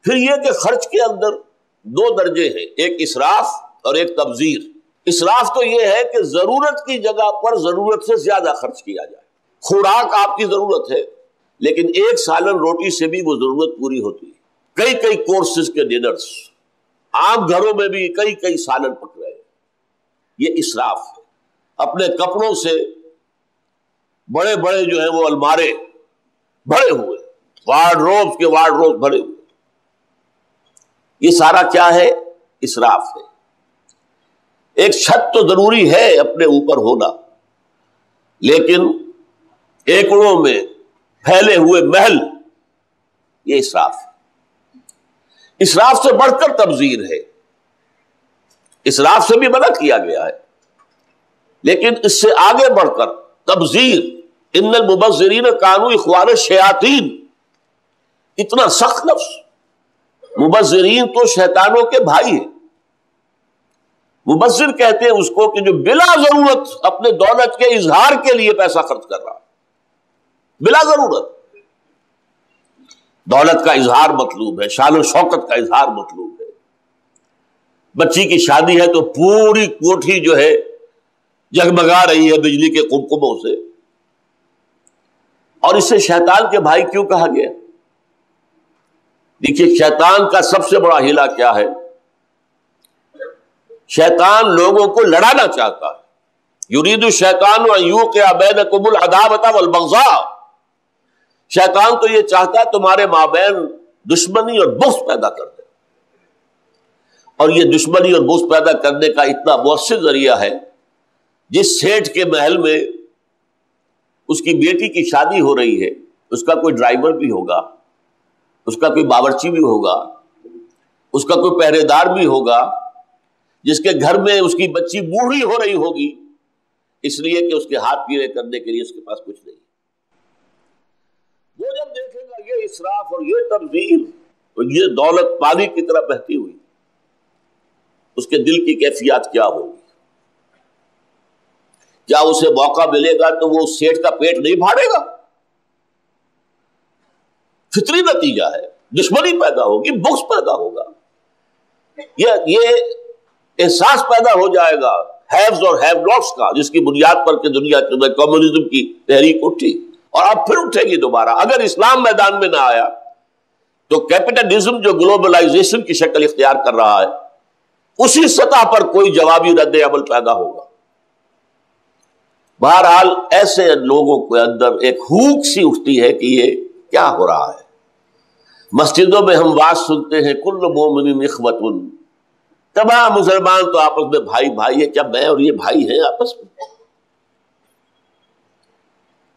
پھر یہ کہ خرچ کے اندر دو درجے ہیں، ایک اسراف اور ایک تبذیر۔ اسراف تو یہ ہے کہ ضرورت کی جگہ پر ضرورت سے زیادہ خرچ کیا جائے۔ خوراک آپ کی ضرورت ہے، لیکن ایک سالن روٹی سے بھی وہ ضرورت پوری ہوتی ہے۔ کئی کئی کورسز کے ڈنرز، عام گھروں میں بھی کئی کئی سالن پک رہے ہیں، یہ اسراف ہے۔ اپنے کپڑوں سے بڑے بڑے جو ہیں وہ المارے بھرے ہوئے، وارڈروب کے وارڈروب بھرے ہوئے، یہ سارا کیا ہے؟ اسراف ہے۔ ایک چھت تو ضروری ہے اپنے اوپر ہونا، لیکن ایکڑوں میں پھیلے ہوئے محل، یہ اسراف ہے۔ اسراف سے بڑھ کر تبذیر ہے، اسراف سے بھی منع کیا گیا ہے، لیکن اس سے آگے بڑھ کر تبذیر، ان المبذرین کانوا اخوان الشیاطین، اتنا سخت لفظ۔ مبذرین تو شیطانوں کے بھائی ہیں۔ مبذر کہتے ہیں اس کو کہ جو بلا ضرورت اپنے دولت کے اظہار کے لیے پیسہ خرچ کر رہا، بلا ضرورت دولت کا اظہار مطلوب ہے، شان و شوکت کا اظہار مطلوب ہے۔ بچی کی شادی ہے تو پوری کوٹھی جو ہے جگمگا رہی ہے بجلی کے قمقموں سے، اور اسے شیطان کے بھائی کیوں کہا گیا؟ دیکھیے شیطان کا سب سے بڑا ہیلا کیا ہے؟ شیطان لوگوں کو لڑانا چاہتا ہے۔ یرید الشیطان ان یوقع بینکم العداوۃ والبغضاء، شیطان تو یہ چاہتا ہے تمہارے مابین دشمنی اور بغض پیدا کر دے، اور یہ دشمنی اور بغض پیدا کرنے کا اتنا مؤثر ذریعہ ہے، جس سیٹھ کے محل میں اس کی بیٹی کی شادی ہو رہی ہے، اس کا کوئی ڈرائیور بھی ہوگا، اس کا کوئی باورچی بھی ہوگا، اس کا کوئی پہرے دار بھی ہوگا، جس کے گھر میں اس کی بچی بوڑھی ہو رہی ہوگی، اس لیے کہ اس کے ہاتھ پیرے کرنے کے لیے اس کے پاس کچھ نہیں۔ وہ جب دیکھے گا یہ اسراف اور یہ تبذیر اور یہ دولت پانی کی طرح بہتی ہوئی، اس کے دل کی کیفیات کیا ہوگی؟ کیا اسے موقع ملے گا تو وہ سیٹھ کا پیٹ نہیں پھاڑے گا؟ فطری نتیجہ ہے، دشمنی پیدا ہوگی، بغض پیدا ہوگا، یہ احساس پیدا ہو جائے گا ہیوز اور ہیو ناٹس کا، جس کی بنیاد پر کہ دنیا کے اندر کمیونزم کی تحریک اٹھی اور اب پھر اٹھے گی دوبارہ۔ اگر اسلام میدان میں نہ آیا تو کیپٹلزم جو گلوبلائزیشن کی شکل اختیار کر رہا ہے، اسی سطح پر کوئی جوابی رد عمل پیدا ہوگا۔ بہرحال ایسے لوگوں کے اندر ایک ہوک سی اٹھتی ہے کہ یہ کیا ہو رہا ہے۔ مسجدوں میں ہم واعظ سنتے ہیں کل مومن اخوۃ، تمام مسلمان تو آپس میں بھائی بھائی ہے، کیا میں اور یہ بھائی ہیں آپس میں؟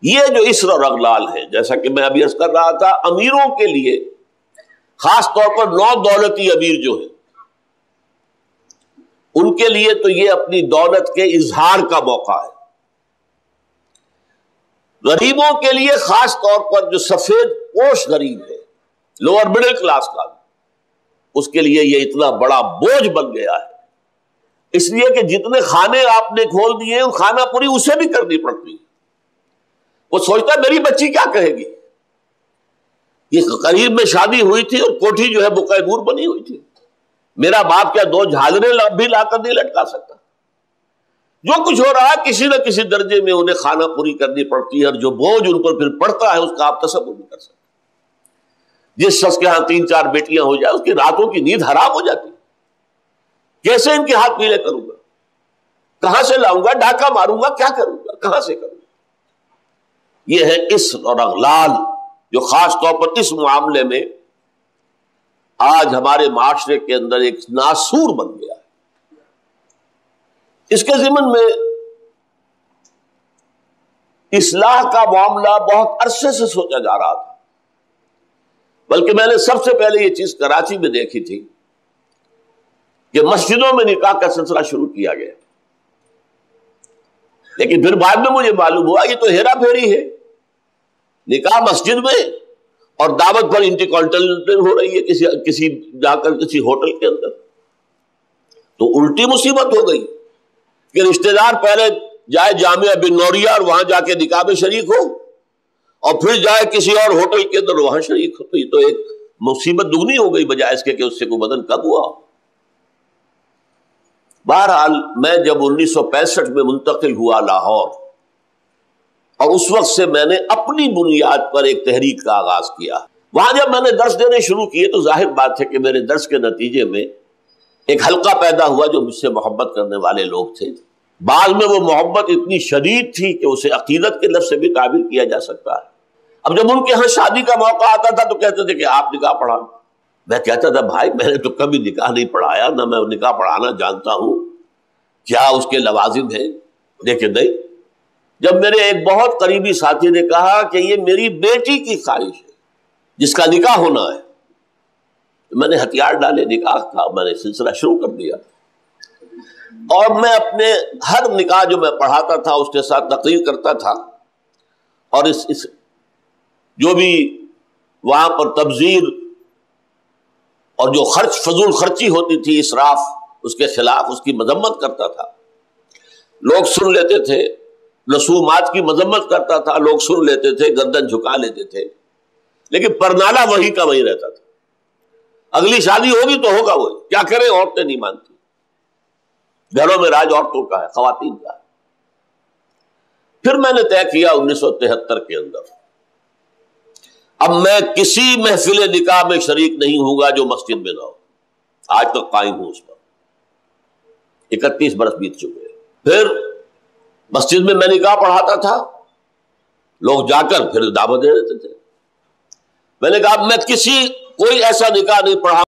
یہ جو اسر اور اغلال ہے، جیسا کہ میں ابھی عرض کر رہا تھا، امیروں کے لیے خاص طور پر نو دولتی امیر جو ہیں، ان کے لیے تو یہ اپنی دولت کے اظہار کا موقع ہے۔ غریبوں کے لیے خاص طور پر جو سفید پوش غریب ہے، لوور مڈل کلاس کا، اس کے لیے یہ اتنا بڑا بوجھ بن گیا ہے، اس لیے کہ جتنے کھانے آپ نے کھول دیے ہیں، کھانا پوری اسے بھی کرنی پڑتی ہے۔ وہ سوچتا ہے میری بچی کیا کہے گی؟ یہ قریب میں شادی ہوئی تھی اور کوٹھی جو ہے بقعہ نور بنی ہوئی تھی، میرا باپ کیا دو جھالریں بھی لا کر نہیں لٹکا سکتا؟ جو کچھ ہو رہا ہے کسی نہ کسی درجے میں انہیں کھانا پوری کرنی پڑتی ہے، اور جو بوجھ ان پر پھر پڑتا ہے اس کا آپ تصور نہیں کر سکتے۔ جس شخص کے ہاں 3-4 بیٹیاں ہو جائے، اس کی راتوں کی نیند حرام ہو جاتی، کیسے ان کے ہاتھ پیلے کروں گا؟ کہاں سے لاؤں گا؟ ڈاکہ ماروں گا؟ کیا کروں گا؟ کہاں سے کروں گا؟ یہ ہے اسر اور اغلال، جو خاص طور پر اس معاملے میں آج ہمارے معاشرے کے اندر ایک ناسور بن گیا ہے۔ اس کے ضمن میں اصلاح کا معاملہ بہت عرصے سے سوچا جا رہا تھا، بلکہ میں نے سب سے پہلے یہ چیز کراچی میں دیکھی تھی کہ مسجدوں میں نکاح کا سلسلہ شروع کیا گیا، لیکن پھر بعد میں مجھے معلوم ہوا یہ تو ہیرا پھیری ہے، نکاح مسجد میں اور دعوت پر انٹرکانٹیننٹل ہو رہی ہے کسی جا کر کسی ہوٹل کے اندر، تو الٹی مصیبت ہو گئی کہ رشتہ دار پہلے جائے جامعہ بن نوریہ اور وہاں جا کے نکاح میں شریک ہو، اور پھر جائے کسی اور ہوٹل کے اندر وہاں شریک ہو، تو یہ تو ایک مصیبت دگنی ہو گئی بجائے اس کے کہ اس سے کوئی بدن کم ہوا. بہرحال میں جب 1965 میں منتقل ہوا لاہور، اور اس وقت سے میں نے اپنی بنیاد پر ایک تحریک کا آغاز کیا. وہاں جب میں نے درس دینے شروع کیے تو ظاہر بات ہے کہ میرے درس کے نتیجے میں ایک حلقہ پیدا ہوا جو مجھ سے محبت کرنے والے لوگ تھے. بعض میں وہ محبت اتنی شدید تھی کہ اسے عقیدت کے لفظ سے بھی تعبیر کیا جا سکتا ہے. اب جب ان کے ہاں شادی کا موقع آتا تھا تو کہتے تھے کہ آپ نکاح پڑھا. میں کہتا تھا بھائی میں نے تو کبھی نکاح نہیں پڑھایا، نہ میں نکاح پڑھانا جانتا ہوں، کیا اس کے لوازم ہیں؟ لیکن نہیں، جب میرے ایک بہت قریبی ساتھی نے کہا کہ یہ میری بیٹی کی خواہش ہے جس کا نکاح ہونا ہے، تو میں نے ہتھیار ڈالے نکاح کا، میں نے سلسلہ شروع کر دیا. اور میں اپنے ہر نکاح جو میں پڑھاتا تھا اس کے ساتھ تقریر کرتا تھا، اور اس جو بھی وہاں پر تبذیر اور جو فضول خرچی ہوتی تھی، اسراف، اس کے خلاف اس کی مذمت کرتا تھا. لوگ سن لیتے تھے، رسومات کی مذمت کرتا تھا، لوگ سن لیتے تھے، گردن جھکا لیتے تھے، لیکن پرنالہ وہی کا وہی رہتا تھا. اگلی شادی ہوگی تو ہوگا وہی، کیا کریں عورتیں نہیں مانتی. گھروں میں راج عورتوں کا ہے، خواتین کا ہے. پھر میں نے طے کیا 1973 کے اندر اب میں کسی محفل نکاح میں شریک نہیں ہوں گا جو مسجد میں نہ ہو. آج تک قائم ہوں اس پر، 31 برس بیت چکے ہیں. پھر مسجد میں میں نکاح پڑھاتا تھا، لوگ جا کر پھر دعوت دے دیتے تھے. میں نے کہا میں کوئی ایسا نکاح نہیں پڑھا